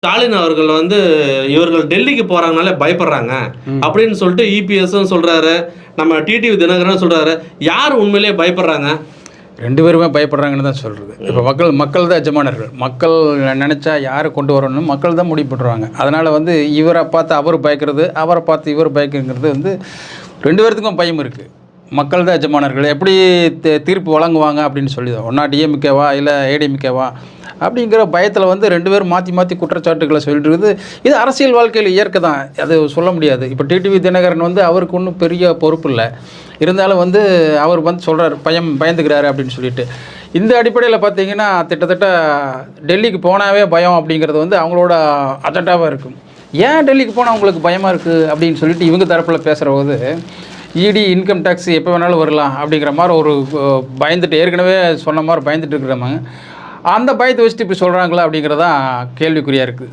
ஸ்டாலின் அவர்கள் வந்து இவர்கள் டெல்லிக்கு போறாங்கனாலே பயப்படுறாங்க அப்படின்னு சொல்லிட்டு இபிஎஸும் சொல்றாரு, நம்ம டிடிவி தினகரனும் சொல்றாரு. யார் உண்மையிலேயே பயப்படுறாங்க? 2 பேருமே பயப்படுறாங்கன்னு தான் சொல்கிறது. இப்போ மக்கள் தான் எஜமானர்கள். மக்கள் நினச்சா யாரை கொண்டு வரணும்னு மக்கள் தான் முடிவு பண்ணுறாங்க. அதனால் வந்து இவரை பார்த்து அவர் பயக்கிறது, அவரை பார்த்து இவர் பயக்குங்கிறது வந்து 2 பேர்த்துக்கும் பயம் இருக்குது. மக்கள் தான் எஜமானர்கள். எப்படி தீர்ப்பு வழங்குவாங்க அப்படின்னு சொல்லி தான், ஒன்றா டிஎம்கேவா இல்லை ஏடிஎம்கேவா அப்படிங்கிற பயத்தில் வந்து 2 பேரும் மாற்றி குற்றச்சாட்டுகளை சொல்லிட்டு இருக்குது. இது அரசியல் வாழ்க்கையில் இயற்கை தான், அது சொல்ல முடியாது. இப்போ டிடிவி தினகரன் வந்து அவருக்கு ஒன்றும் பெரிய பொறுப்பு இல்லை, இருந்தாலும் வந்து அவர் வந்து சொல்கிறார் பயந்துக்கிறாரு அப்படின்னு சொல்லிட்டு. இந்த அடிப்படையில் பார்த்தீங்கன்னா கிட்டத்தட்ட டெல்லிக்கு போனாவே பயம் அப்படிங்கிறது வந்து அவங்களோட அஜெண்டாவாக இருக்கும். ஏன் டெல்லிக்கு போனால் அவங்களுக்கு பயமாக இருக்குது அப்படின்னு சொல்லிட்டு இவங்க தரப்பில் பேசுகிற போது, இடி இன்கம் டேக்ஸ் எப்போ வேணாலும் வரலாம் அப்படிங்கிற மாதிரி ஒரு பயந்துட்டு, ஏற்கனவே சொன்ன மாதிரி பயந்துட்டு இருக்கிறவங்க அந்த பயத்தை வச்சுட்டு இப்போ சொல்கிறாங்களா அப்படிங்கிறதான் கேள்விக்குறியாக இருக்குது.